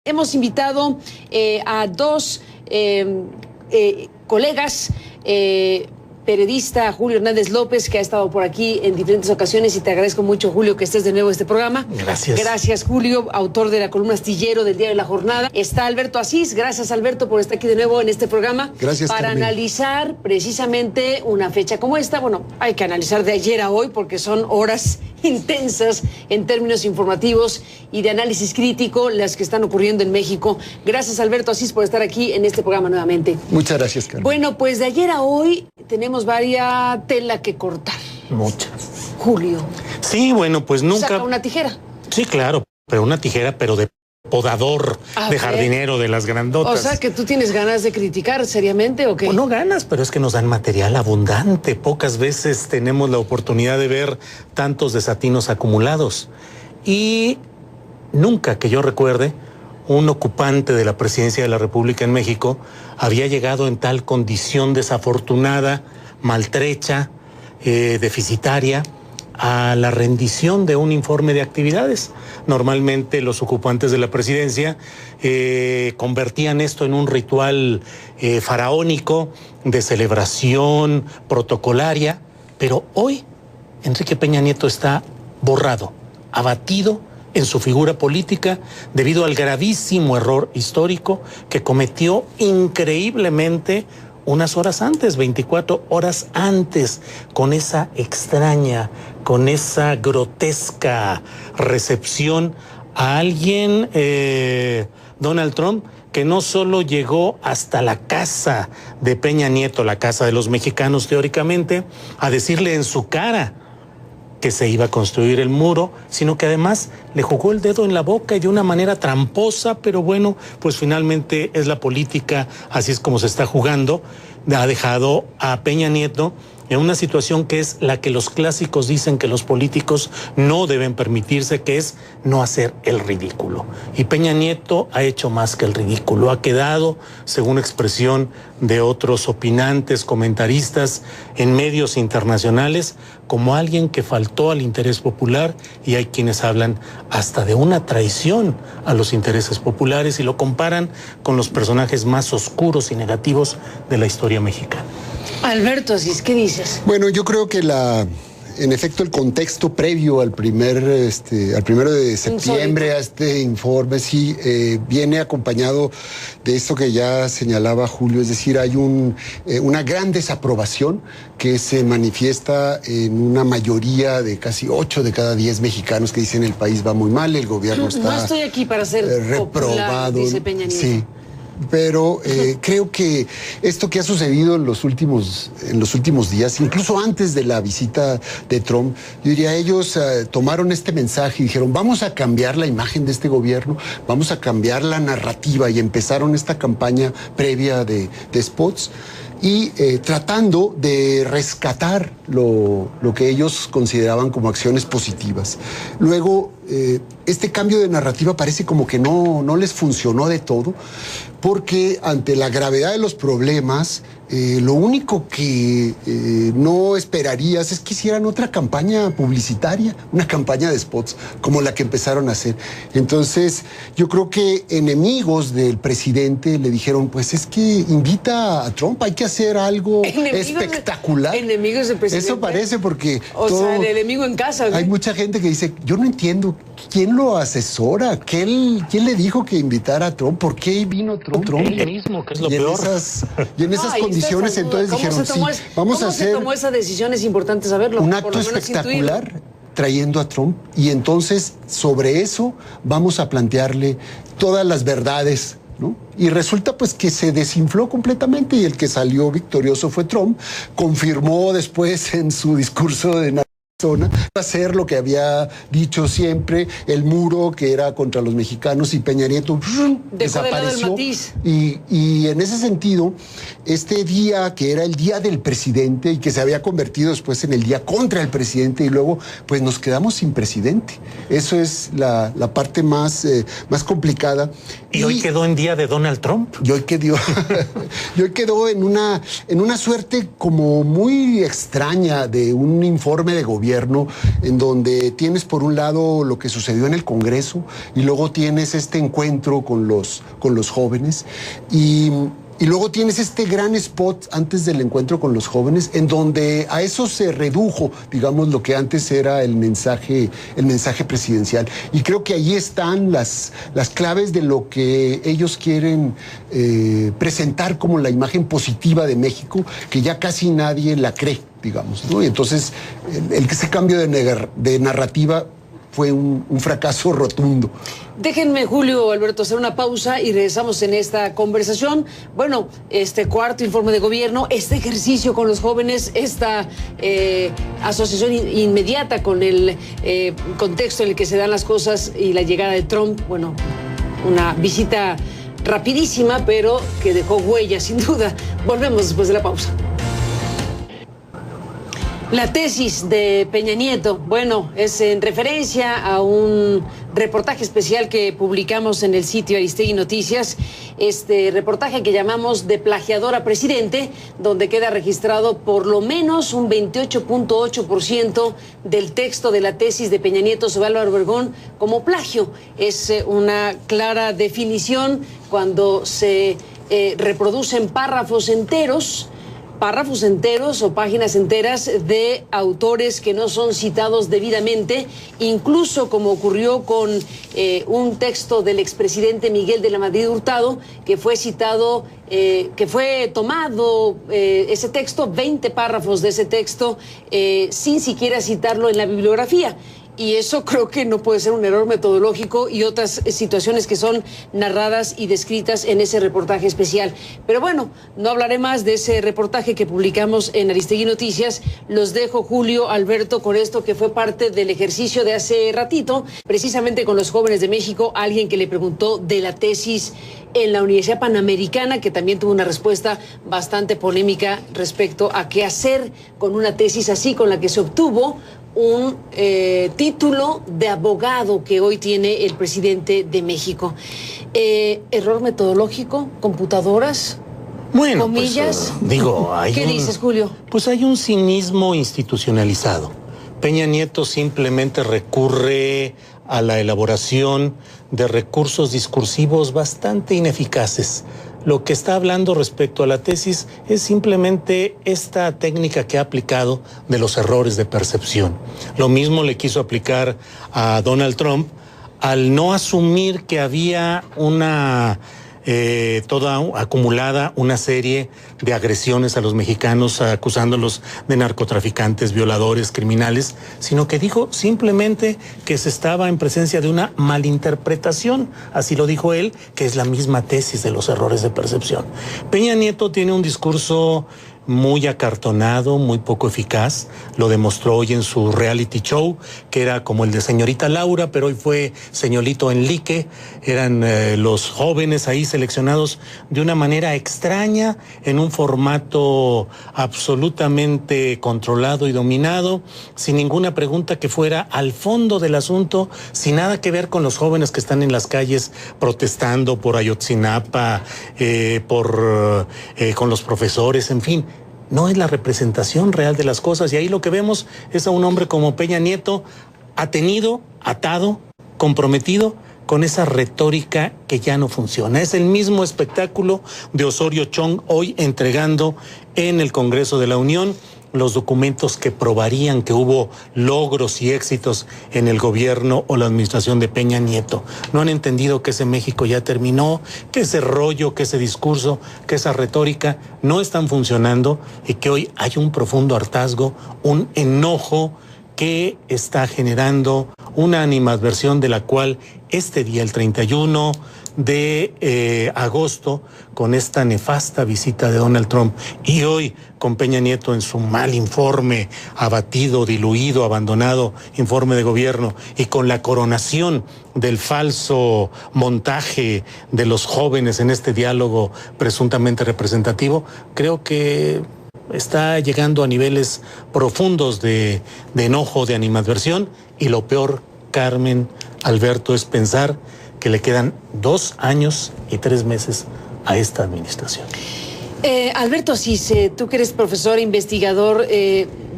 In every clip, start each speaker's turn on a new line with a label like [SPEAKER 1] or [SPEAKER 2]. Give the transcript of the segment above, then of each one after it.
[SPEAKER 1] Hemos invitado a dos colegas, periodista Julio Hernández López, que ha estado por aquí en diferentes ocasiones, y te agradezco mucho, Julio, que estés de nuevo en este programa.
[SPEAKER 2] Gracias.
[SPEAKER 1] Gracias, Julio, autor de la columna Astillero del Diario de la Jornada. Está Alberto Asís. Gracias, Alberto, por estar aquí de nuevo en este programa.
[SPEAKER 3] Gracias,
[SPEAKER 1] para
[SPEAKER 3] Carmen.
[SPEAKER 1] Analizar precisamente una fecha como esta. Bueno, hay que analizar de ayer a hoy porque son horas intensas en términos informativos y de análisis crítico las que están ocurriendo en México. Gracias, Alberto Asís, por estar aquí en este programa nuevamente.
[SPEAKER 3] Muchas gracias, Carmen.
[SPEAKER 1] Bueno, pues de ayer a hoy tenemos varias tela que cortar.
[SPEAKER 2] Muchas.
[SPEAKER 1] Julio.
[SPEAKER 2] Sí, bueno, pues nunca.
[SPEAKER 1] Saca una tijera.
[SPEAKER 2] Sí, claro, pero una tijera, pero de podador,
[SPEAKER 1] A
[SPEAKER 2] de
[SPEAKER 1] ver.
[SPEAKER 2] jardinero, de las grandotas.
[SPEAKER 1] O sea, que tú tienes ganas de criticar seriamente, ¿o qué?
[SPEAKER 2] Pues no ganas, pero es que nos dan material abundante. Pocas veces tenemos la oportunidad de ver tantos desatinos acumulados. Y nunca que yo recuerde, un ocupante de la presidencia de la República en México había llegado en tal condición desafortunada, maltrecha, deficitaria, a la rendición de un informe de actividades. Normalmente los ocupantes de la presidencia convertían esto en un ritual faraónico de celebración protocolaria, pero hoy Enrique Peña Nieto está borrado, abatido en su figura política debido al gravísimo error histórico que cometió increíblemente unas horas antes, 24 horas antes, con esa extraña, con esa grotesca recepción a alguien, Donald Trump, que no solo llegó hasta la casa de Peña Nieto, la casa de los mexicanos teóricamente, a decirle en su cara que se iba a construir el muro, sino que además le jugó el dedo en la boca y de una manera tramposa, pero bueno, pues finalmente es la política, así es como se está jugando. Ha dejado a Peña Nieto en una situación que es la que los clásicos dicen que los políticos no deben permitirse, que es no hacer el ridículo. Y Peña Nieto ha hecho más que el ridículo, ha quedado, según expresión de otros opinantes, comentaristas en medios internacionales, como alguien que faltó al interés popular, y hay quienes hablan hasta de una traición a los intereses populares y lo comparan con los personajes más oscuros y negativos de la historia mexicana.
[SPEAKER 1] Alberto Asís, ¿qué dices?
[SPEAKER 3] Bueno, yo creo que en efecto, el contexto previo al primero de septiembre a este informe, sí, viene acompañado de esto que ya señalaba Julio, es decir, hay una gran desaprobación que se manifiesta en una mayoría de casi 8 de cada 10 mexicanos que dicen el país va muy mal, el gobierno está
[SPEAKER 1] No estoy aquí para ser
[SPEAKER 3] reprobado,
[SPEAKER 1] popular, dice Peña Nieto.
[SPEAKER 3] Sí. Pero creo que esto que ha sucedido en los últimos días, incluso antes de la visita de Trump, yo diría, ellos tomaron este mensaje y dijeron, vamos a cambiar la imagen de este gobierno, vamos a cambiar la narrativa, y empezaron esta campaña previa de spots y tratando de rescatar lo que ellos consideraban como acciones positivas. Luego, este cambio de narrativa parece como que no les funcionó de todo, porque ante la gravedad de los problemas, lo único que no esperarías es que hicieran otra campaña publicitaria, una campaña de spots, como la que empezaron a hacer. Entonces, yo creo que enemigos del presidente le dijeron, pues es que invita a Trump, hay que hacer algo espectacular.
[SPEAKER 1] Enemigos del presidente.
[SPEAKER 3] Eso parece, porque
[SPEAKER 1] o sea, el enemigo en casa, ¿no?
[SPEAKER 3] Hay mucha gente que dice, yo no entiendo, ¿quién lo asesora? ¿Quién le dijo que invitara a Trump? ¿Por qué vino Trump?
[SPEAKER 2] Él mismo, que es lo peor.
[SPEAKER 3] Y en esas condiciones, entonces dijeron, sí, vamos a hacer...
[SPEAKER 1] ¿Cómo se tomó esa decisión? Es importante saberlo.
[SPEAKER 3] Un acto espectacular trayendo a Trump, y entonces sobre eso vamos a plantearle todas las verdades, ¿no? Y resulta pues que se desinfló completamente, y el que salió victorioso fue Trump. Confirmó después en su discurso de hacer lo que había dicho siempre, el muro que era contra los mexicanos, y Peña Nieto desapareció. Y en ese sentido, este día que era el día del presidente y que se había convertido después en el día contra el presidente, y luego pues nos quedamos sin presidente. Eso es la parte más complicada.
[SPEAKER 2] ¿Y hoy quedó en día de Donald Trump?
[SPEAKER 3] Y hoy quedó en una suerte como muy extraña de un informe de gobierno gobierno, en donde tienes por un lado lo que sucedió en el Congreso y luego tienes este encuentro con los jóvenes y luego tienes este gran spot antes del encuentro con los jóvenes, en donde a eso se redujo, digamos, lo que antes era el mensaje presidencial. Y creo que ahí están las claves de lo que ellos quieren presentar como la imagen positiva de México, que ya casi nadie la cree, digamos, ¿no? Y entonces ese cambio de narrativa fue un fracaso rotundo.
[SPEAKER 1] Déjenme, Julio, Alberto, hacer una pausa y regresamos en esta conversación. Bueno, este cuarto informe de gobierno, este ejercicio con los jóvenes, esta asociación inmediata con el contexto en el que se dan las cosas y la llegada de Trump. Bueno, una visita rapidísima, pero que dejó huella, sin duda. Volvemos después de la pausa. La tesis de Peña Nieto, bueno, es en referencia a un reportaje especial que publicamos en el sitio Aristegui Noticias, este reportaje que llamamos De plagiador a presidente, donde queda registrado por lo menos un 28.8% del texto de la tesis de Peña Nieto sobre Álvaro Obregón como plagio. Es una clara definición cuando se reproducen párrafos enteros o páginas enteras de autores que no son citados debidamente, incluso como ocurrió con un texto del expresidente Miguel de la Madrid Hurtado, que fue citado, que fue tomado ese texto, 20 párrafos de ese texto, sin siquiera citarlo en la bibliografía. Y eso creo que no puede ser un error metodológico y otras situaciones que son narradas y descritas en ese reportaje especial. Pero bueno, no hablaré más de ese reportaje que publicamos en Aristegui Noticias. Los dejo, Julio, Alberto, con esto que fue parte del ejercicio de hace ratito, precisamente con los jóvenes de México, alguien que le preguntó de la tesis en la Universidad Panamericana, que también tuvo una respuesta bastante polémica respecto a qué hacer con una tesis así, con la que se obtuvo un título de abogado que hoy tiene el presidente de México. ¿Error metodológico? ¿Computadoras?
[SPEAKER 2] Bueno,
[SPEAKER 1] ¿comillas?
[SPEAKER 2] Pues, digo,
[SPEAKER 1] ¿Qué dices, Julio?
[SPEAKER 2] Pues hay un cinismo institucionalizado. Peña Nieto simplemente recurre a la elaboración de recursos discursivos bastante ineficaces. Lo que está hablando respecto a la tesis es simplemente esta técnica que ha aplicado de los errores de percepción. Lo mismo le quiso aplicar a Donald Trump al no asumir que había toda acumulada una serie de agresiones a los mexicanos, acusándolos de narcotraficantes, violadores, criminales, sino que dijo simplemente que se estaba en presencia de una malinterpretación, así lo dijo él, que es la misma tesis de los errores de percepción. Peña Nieto tiene un discurso muy acartonado, muy poco eficaz. Lo demostró hoy en su reality show, que era como el de Señorita Laura, pero hoy fue Señorito Enrique. Eran los jóvenes ahí seleccionados de una manera extraña, en un formato absolutamente controlado y dominado, sin ninguna pregunta que fuera al fondo del asunto, sin nada que ver con los jóvenes que están en las calles protestando por Ayotzinapa, con los profesores, en fin. No es la representación real de las cosas, y ahí lo que vemos es a un hombre como Peña Nieto atado, comprometido con esa retórica que ya no funciona. Es el mismo espectáculo de Osorio Chong hoy entregando en el Congreso de la Unión los documentos que probarían que hubo logros y éxitos en el gobierno o la administración de Peña Nieto. No han entendido que ese México ya terminó, que ese rollo, que ese discurso, que esa retórica no están funcionando y que hoy hay un profundo hartazgo, un enojo que está generando una animadversión de la cual este día, el 31 de agosto, con esta nefasta visita de Donald Trump y hoy con Peña Nieto en su mal informe, abatido, diluido, abandonado informe de gobierno, y con la coronación del falso montaje de los jóvenes en este diálogo presuntamente representativo, creo que está llegando a niveles profundos de enojo, de animadversión, y lo peor, Carmen, Alberto, es pensar que le quedan 2 años y 3 meses a esta administración.
[SPEAKER 1] Alberto Asís, tú que eres profesor e investigador,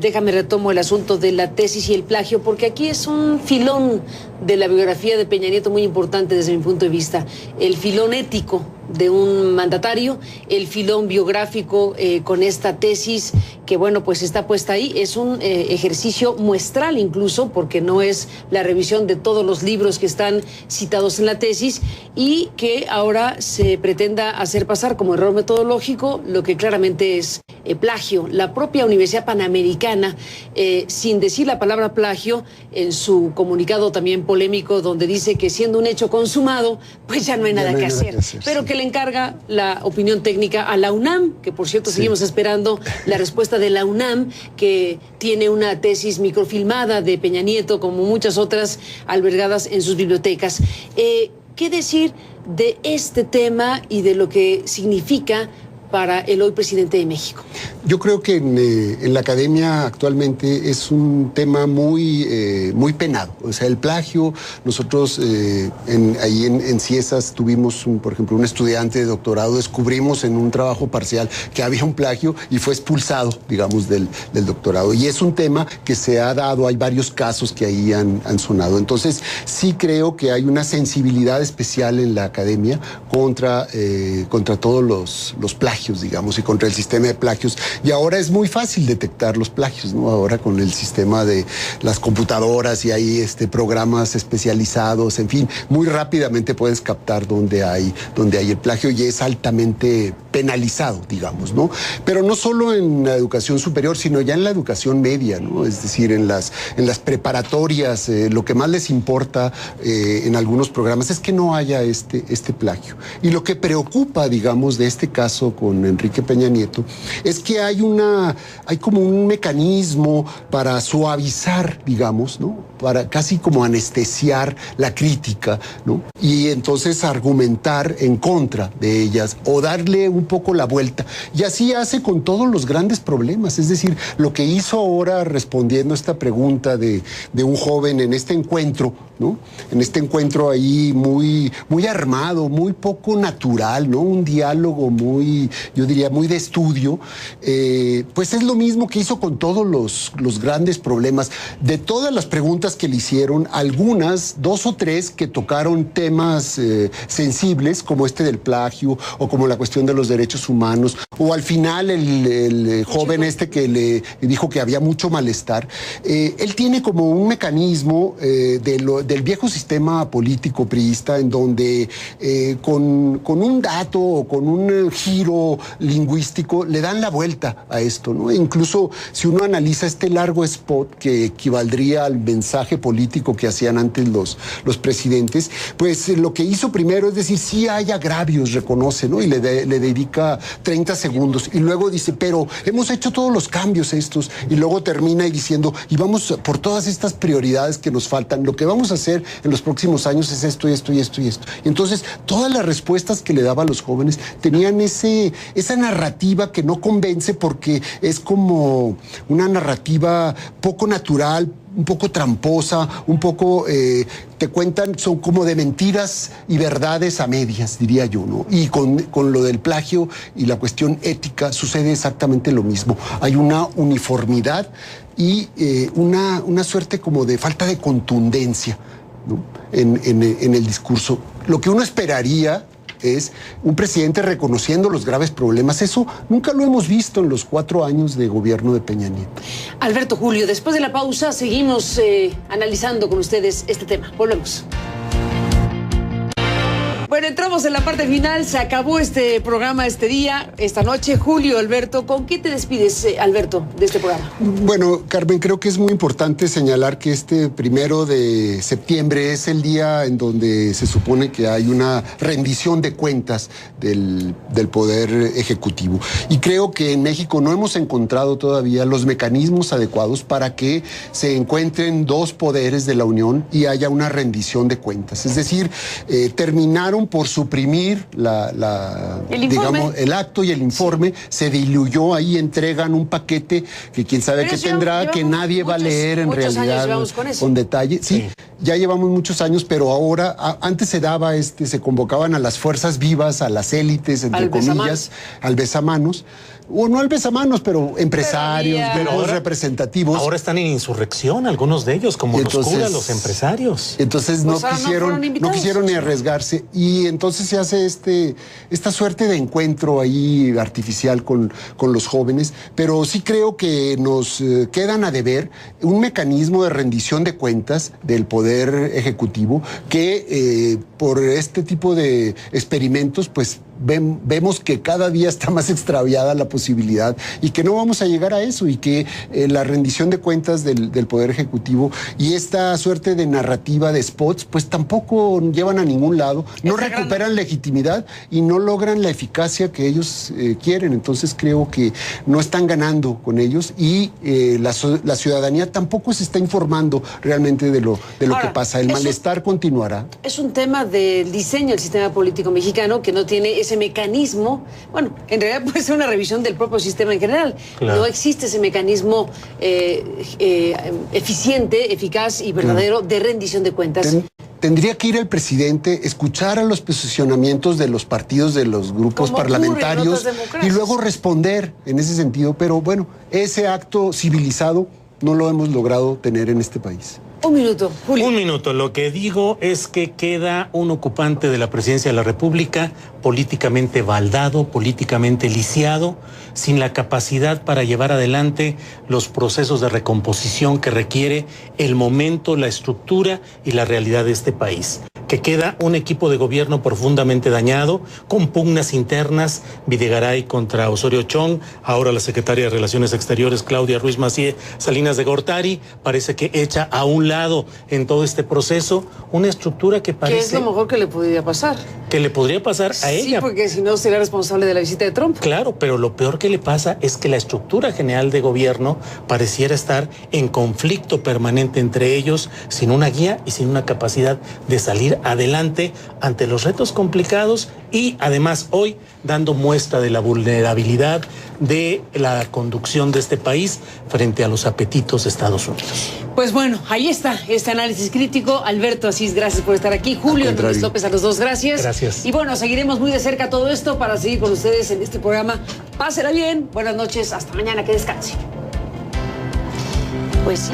[SPEAKER 1] déjame retomo el asunto de la tesis y el plagio, porque aquí es un filón de la biografía de Peña Nieto muy importante desde mi punto de vista. El filón ético de un mandatario, el filón biográfico con esta tesis que, bueno, pues está puesta ahí. Es un ejercicio muestral incluso, porque no es la revisión de todos los libros que están citados en la tesis y que ahora se pretenda hacer pasar como error metodológico lo que claramente es plagio. La propia Universidad Panamericana, sin decir la palabra plagio, en su comunicado también polémico, donde dice que siendo un hecho consumado, pues ya no hay nada que hacer, pero que le encarga la opinión técnica a la UNAM, que por cierto seguimos esperando la respuesta de la UNAM, que tiene una tesis microfilmada de Peña Nieto, como muchas otras albergadas en sus bibliotecas. ¿Qué decir de este tema y de lo que significa para el hoy presidente de México?
[SPEAKER 3] Yo creo que en la academia actualmente es un tema muy penado. O sea, el plagio, nosotros ahí en Ciesas tuvimos, por ejemplo, un estudiante de doctorado, descubrimos en un trabajo parcial que había un plagio y fue expulsado, digamos, del doctorado. Y es un tema que se ha dado, hay varios casos que ahí han sonado. Entonces, sí creo que hay una sensibilidad especial en la academia contra todos los plagios, digamos, y contra el sistema de plagios. Y ahora es muy fácil detectar los plagios, ¿no? Ahora con el sistema de las computadoras y hay programas especializados, en fin, muy rápidamente puedes captar dónde hay el plagio y es altamente penalizado, digamos, ¿no? Pero no solo en la educación superior, sino ya en la educación media, ¿no? Es decir, en las preparatorias, lo que más les importa en algunos programas es que no haya este plagio. Y lo que preocupa, digamos, de este caso con Enrique Peña Nieto es que hay como un mecanismo para suavizar, digamos, ¿no? Para casi como anestesiar la crítica, ¿no? Y entonces argumentar en contra de ellas o darle un poco la vuelta. Y así hace con todos los grandes problemas. Es decir, lo que hizo ahora respondiendo a esta pregunta de un joven en este encuentro, ¿no? En este encuentro ahí muy armado, muy poco natural, ¿no? Un diálogo yo diría, muy de estudio, pues es lo mismo que hizo con todos los grandes problemas. De todas las preguntas que le hicieron, algunas, 2 o 3, que tocaron temas sensibles, como este del plagio, o como la cuestión de los derechos humanos, o al final el joven que le dijo que había mucho malestar, él tiene como un mecanismo del viejo sistema político priista, en donde con un dato o con un giro lingüístico le dan la vuelta a esto, ¿no? E incluso si uno analiza este largo spot que equivaldría al mensaje político que hacían antes los presidentes, pues lo que hizo primero es decir, sí hay agravios, reconoce, ¿no? Y le dedica 30 segundos y luego dice, pero hemos hecho todos los cambios estos, y luego termina diciendo, y vamos por todas estas prioridades que nos faltan, lo que vamos a hacer en los próximos años es esto y esto y esto y esto. Y entonces todas las respuestas que le daba a los jóvenes tenían esa narrativa que no convence, porque es como una narrativa poco natural, un poco tramposa, un poco, te cuentan, son como de mentiras y verdades a medias, diría yo, ¿no? Y con lo del plagio y la cuestión ética sucede exactamente lo mismo. Hay una uniformidad y una suerte como de falta de contundencia, ¿no? en el discurso. Lo que uno esperaría es un presidente reconociendo los graves problemas. Eso nunca lo hemos visto en los 4 años de gobierno de Peña Nieto.
[SPEAKER 1] Alberto, Julio, después de la pausa seguimos analizando con ustedes este tema. Volvemos. Bueno, entramos en la parte final, se acabó este programa este día, esta noche. Julio, Alberto, ¿con qué te despides, Alberto, de este programa?
[SPEAKER 3] Bueno, Carmen, creo que es muy importante señalar que este 1 de septiembre es el día en donde se supone que hay una rendición de cuentas del Poder Ejecutivo. Y creo que en México no hemos encontrado todavía los mecanismos adecuados para que se encuentren 2 poderes de la Unión y haya una rendición de cuentas. Es decir, terminaron por suprimir el acto y el informe, se diluyó ahí, entregan un paquete que quién sabe qué tendrá, que nadie va a leer en realidad con detalle. Sí, ya llevamos muchos años, pero ahora, antes se daba, se convocaban a las fuerzas vivas, a las élites, entre comillas, al besamanos. O no al besamanos, pero empresarios, grupos representativos.
[SPEAKER 2] Ahora están en insurrección algunos de ellos, como los curas, los empresarios.
[SPEAKER 3] Entonces no quisieron ni arriesgarse. Y entonces se hace esta suerte de encuentro ahí artificial con los jóvenes. Pero sí creo que nos quedan a deber un mecanismo de rendición de cuentas del Poder Ejecutivo que por este tipo de experimentos, pues vemos que cada día está más extraviada la posibilidad y que no vamos a llegar a eso, y que la rendición de cuentas del Poder Ejecutivo y esta suerte de narrativa de spots pues tampoco llevan a ningún lado, no recuperan legitimidad y no logran la eficacia que ellos quieren. Entonces creo que no están ganando con ellos, y la ciudadanía tampoco se está informando realmente de lo que pasa. El malestar continuará.
[SPEAKER 1] Es un tema del diseño del sistema político mexicano que no tiene ese mecanismo. Bueno, en realidad puede ser una revisión del propio sistema en general. Claro. No existe ese mecanismo eficiente, eficaz y verdadero de rendición de cuentas.
[SPEAKER 3] Tendría que ir el presidente, escuchar a los posicionamientos de los partidos, de los grupos parlamentarios, y luego responder en ese sentido. Pero bueno, ese acto civilizado no lo hemos logrado tener en este país.
[SPEAKER 1] Un minuto, Julio.
[SPEAKER 2] Un minuto. Lo que digo es que queda un ocupante de la presidencia de la República políticamente baldado, políticamente lisiado, sin la capacidad para llevar adelante los procesos de recomposición que requiere el momento, la estructura y la realidad de este país. Que queda un equipo de gobierno profundamente dañado, con pugnas internas, Videgaray contra Osorio Chong, ahora la secretaria de Relaciones Exteriores, Claudia Ruiz Massieu Salinas de Gortari, parece que echa a un lado en todo este proceso una estructura que parece...
[SPEAKER 1] ¿Qué es lo mejor que le podría pasar?
[SPEAKER 2] Que le podría pasar a ella.
[SPEAKER 1] Sí, porque si no sería responsable de la visita de Trump.
[SPEAKER 2] Claro, pero lo peor que le pasa es que la estructura general de gobierno pareciera estar en conflicto permanente entre ellos, sin una guía y sin una capacidad de salir adelante ante los retos complicados, y además hoy dando muestra de la vulnerabilidad de la conducción de este país frente a los apetitos de Estados Unidos.
[SPEAKER 1] Pues bueno, ahí está este análisis crítico. Alberto Asís, gracias por estar aquí. Julio Hernández López, a los dos, gracias.
[SPEAKER 2] Gracias.
[SPEAKER 1] Y bueno, seguiremos muy de cerca todo esto para seguir con ustedes en este programa. Pásela bien, buenas noches, hasta mañana, que descanse. Pues sí.